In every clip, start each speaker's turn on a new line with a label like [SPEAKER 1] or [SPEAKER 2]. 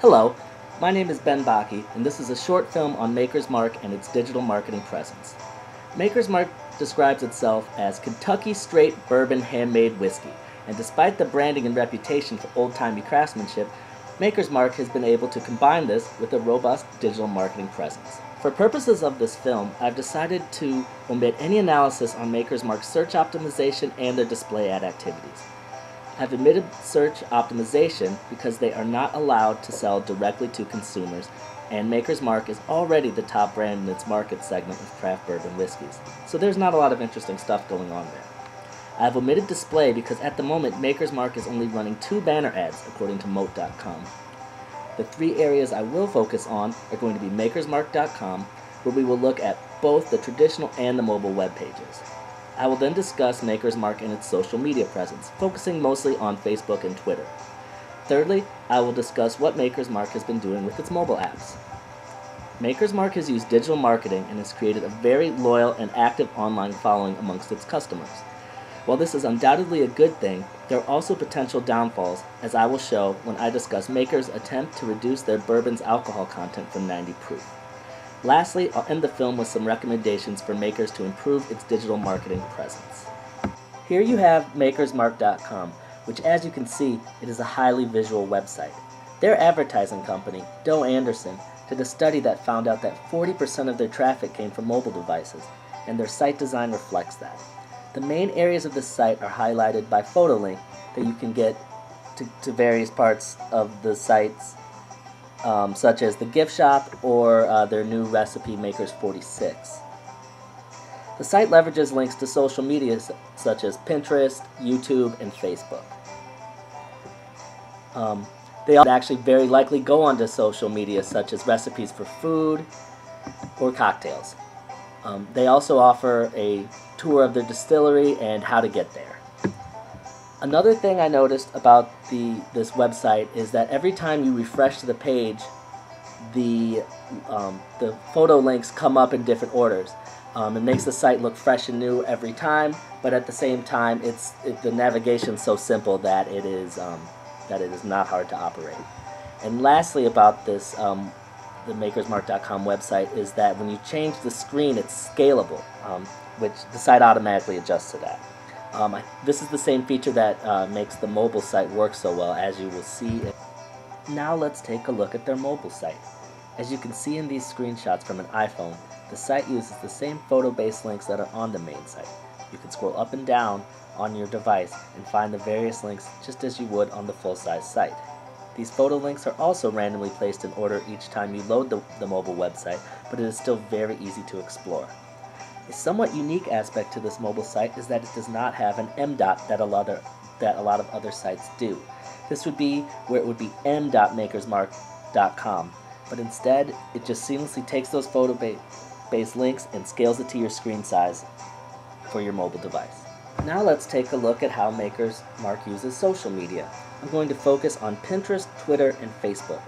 [SPEAKER 1] Hello, my name is Ben Baki, and this is a short film on Maker's Mark and its digital marketing presence. Maker's Mark describes itself as Kentucky straight bourbon handmade whiskey, and despite the branding and reputation for old-timey craftsmanship, Maker's Mark has been able to combine this with a robust digital marketing presence. For purposes of this film, I've decided to omit any analysis on Maker's Mark's search optimization and their display ad activities. I've omitted search optimization because they are not allowed to sell directly to consumers, and Maker's Mark is already the top brand in its market segment of craft bourbon whiskeys, so there's not a lot of interesting stuff going on there. I've omitted display because at the moment Maker's Mark is only running 2 banner ads according to Moat.com. The 3 areas I will focus on are going to be makersmark.com, where we will look at both the traditional and the mobile web pages. I will then discuss Maker's Mark and its social media presence, focusing mostly on Facebook and Twitter. Thirdly, I will discuss what Maker's Mark has been doing with its mobile apps. Maker's Mark has used digital marketing and has created a very loyal and active online following amongst its customers. While this is undoubtedly a good thing, there are also potential downfalls, as I will show when I discuss Maker's attempt to reduce their bourbon's alcohol content from 90 proof. Lastly, I'll end the film with some recommendations for Maker's to improve its digital marketing presence. Here you have makersmark.com, which, as you can see, it is a highly visual website. Their advertising company, Doe Anderson, did a study that found out that 40% of their traffic came from mobile devices, and their site design reflects that. The main areas of the site are highlighted by photo link that you can get to various parts of the sites, such as the gift shop or their new recipe Makers 46. The site leverages links to social media such as Pinterest, YouTube, and Facebook. They actually very likely go onto social media such as recipes for food or cocktails. They also offer a tour of their distillery and how to get there. Another thing I noticed about this website is that every time you refresh the page, the photo links come up in different orders. It makes the site look fresh and new every time, but at the same time, the navigation's so simple that it is not hard to operate. And lastly, about this, the makersmark.com website is that when you change the screen, it's scalable, which the site automatically adjusts to that. This is the same feature that makes the mobile site work so well, as you will see. Now let's take a look at their mobile site. As you can see in these screenshots from an iPhone, the site uses the same photo-based links that are on the main site. You can scroll up and down on your device and find the various links just as you would on the full-size site. These photo links are also randomly placed in order each time you load the mobile website, but it is still very easy to explore. A somewhat unique aspect to this mobile site is that it does not have an M dot that a lot of other sites do. This would be where it would be m.makersmark.com, but instead it just seamlessly takes those photo-based links and scales it to your screen size for your mobile device. Now let's take a look at how Maker's Mark uses social media. I'm going to focus on Pinterest, Twitter, and Facebook.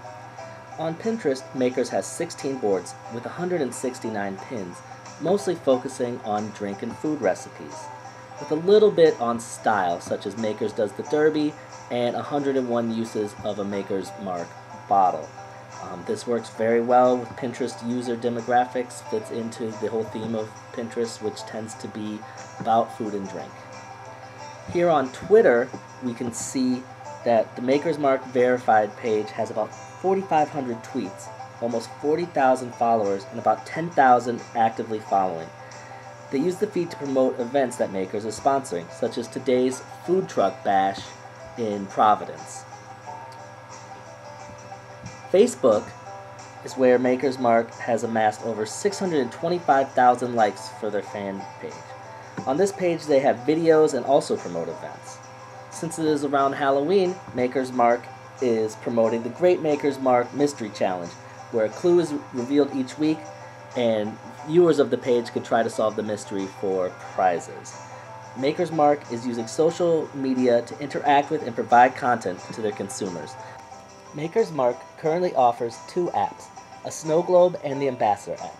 [SPEAKER 1] On Pinterest, Maker's has 16 boards with 169 pins, mostly focusing on drink and food recipes, with a little bit on style, such as Maker's does the Derby and 101 uses of a Maker's Mark bottle. This works very well with Pinterest user demographics, fits into the whole theme of Pinterest, which tends to be about food and drink. Here on Twitter, we can see that the Maker's Mark verified page has about 4,500 tweets, almost 40,000 followers, and about 10,000 actively following. They use the feed to promote events that Maker's is sponsoring, such as today's food truck bash in Providence. Facebook is where Maker's Mark has amassed over 625,000 likes for their fan page. On this page they have videos and also promote events. Since it is around Halloween, Maker's Mark is promoting the Great Maker's Mark Mystery Challenge, where a clue is revealed each week and viewers of the page could try to solve the mystery for prizes. Maker's Mark is using social media to interact with and provide content to their consumers. Maker's Mark currently offers 2 apps, a snow globe and the Ambassador app.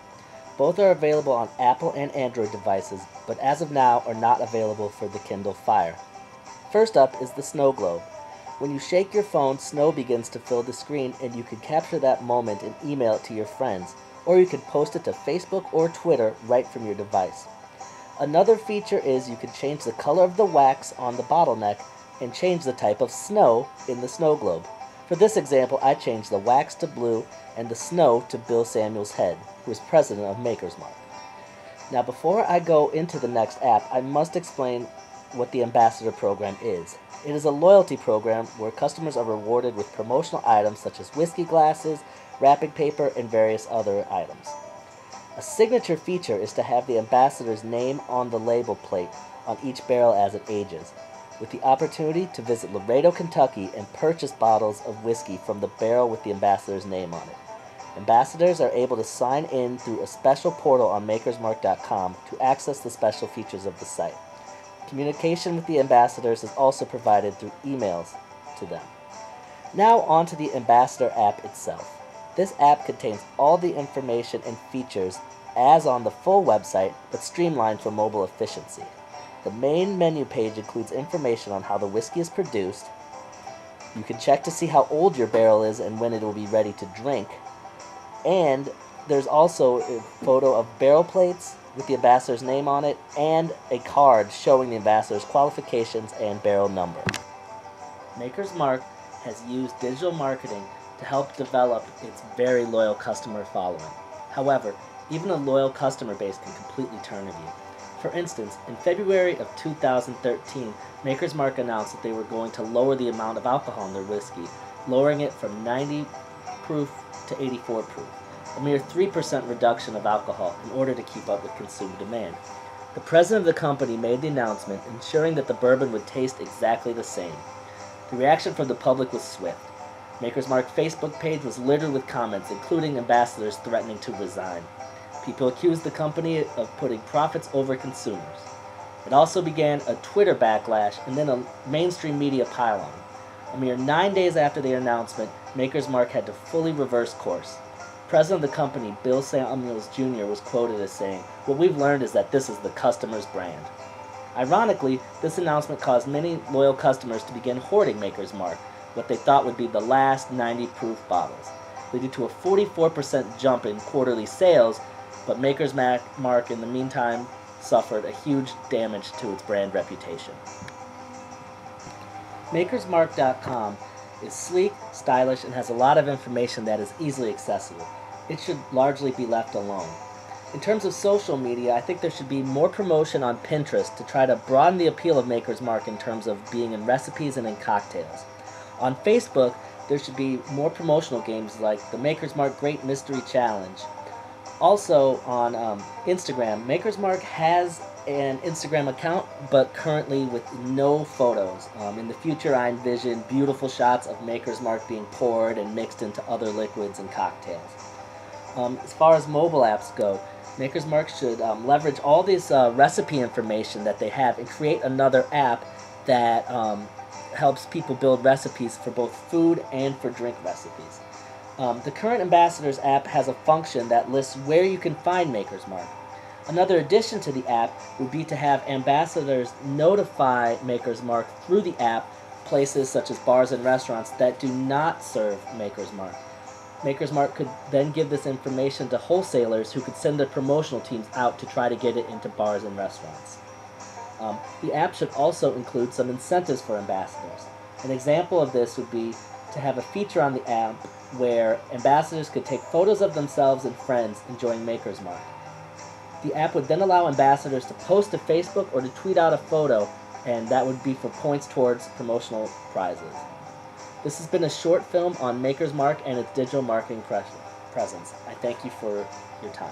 [SPEAKER 1] Both are available on Apple and Android devices, but as of now are not available for the Kindle Fire. First up is the snow globe. When you shake your phone, snow begins to fill the screen, and you can capture that moment and email it to your friends, or you can post it to Facebook or Twitter right from your device. Another feature is you can change the color of the wax on the bottleneck and change the type of snow in the snow globe. For this example, I changed the wax to blue and the snow to Bill Samuels' head, who is president of Maker's Mark. Now, before I go into the next app, I must explain what the Ambassador Program is. It is a loyalty program where customers are rewarded with promotional items such as whiskey glasses, wrapping paper, and various other items. A signature feature is to have the ambassador's name on the label plate on each barrel as it ages, with the opportunity to visit Laredo, Kentucky and purchase bottles of whiskey from the barrel with the ambassador's name on it. Ambassadors are able to sign in through a special portal on makersmark.com to access the special features of the site. Communication with the ambassadors is also provided through emails to them. Now on to the Ambassador app itself. This app contains all the information and features as on the full website, but streamlined for mobile efficiency. The main menu page includes information on how the whiskey is produced. You can check to see how old your barrel is and when it will be ready to drink. And there's also a photo of barrel plates with the ambassador's name on it and a card showing the ambassador's qualifications and barrel number. Maker's Mark has used digital marketing to help develop its very loyal customer following. However, even a loyal customer base can completely turn on you. For instance, in February of 2013, Maker's Mark announced that they were going to lower the amount of alcohol in their whiskey, lowering it from 90 proof to 84 proof, a mere 3% reduction of alcohol in order to keep up with consumer demand. The president of the company made the announcement, ensuring that the bourbon would taste exactly the same. The reaction from the public was swift. Maker's Mark Facebook page was littered with comments, including ambassadors threatening to resign. People accused the company of putting profits over consumers. It also began a Twitter backlash and then a mainstream media pile-on. A mere 9 days after the announcement, Maker's Mark had to fully reverse course. President of the company, Bill Samuels Jr., was quoted as saying, "What we've learned is that this is the customer's brand." Ironically, this announcement caused many loyal customers to begin hoarding Maker's Mark, what they thought would be the last 90 proof bottles, leading to a 44% jump in quarterly sales, but Maker's Mark in the meantime suffered a huge damage to its brand reputation. Makersmark.com is sleek, stylish, and has a lot of information that is easily accessible. It should largely be left alone. In terms of social media, I think there should be more promotion on Pinterest to try to broaden the appeal of Maker's Mark in terms of being in recipes and in cocktails. On Facebook, there should be more promotional games like the Maker's Mark Great Mystery Challenge. Also on Instagram, Maker's Mark has an Instagram account, but currently with no photos. In the future, I envision beautiful shots of Maker's Mark being poured and mixed into other liquids and cocktails. As far as mobile apps go, Maker's Mark should leverage all this recipe information that they have and create another app that helps people build recipes for both food and for drink recipes. The current Ambassadors app has a function that lists where you can find Maker's Mark. Another addition to the app would be to have ambassadors notify Maker's Mark through the app places such as bars and restaurants that do not serve Maker's Mark. Maker's Mark could then give this information to wholesalers who could send their promotional teams out to try to get it into bars and restaurants. The app should also include some incentives for ambassadors. An example of this would be to have a feature on the app where ambassadors could take photos of themselves and friends enjoying Maker's Mark. The app would then allow ambassadors to post to Facebook or to tweet out a photo, and that would be for points towards promotional prizes. This has been a short film on Maker's Mark and its digital marketing presence. I thank you for your time.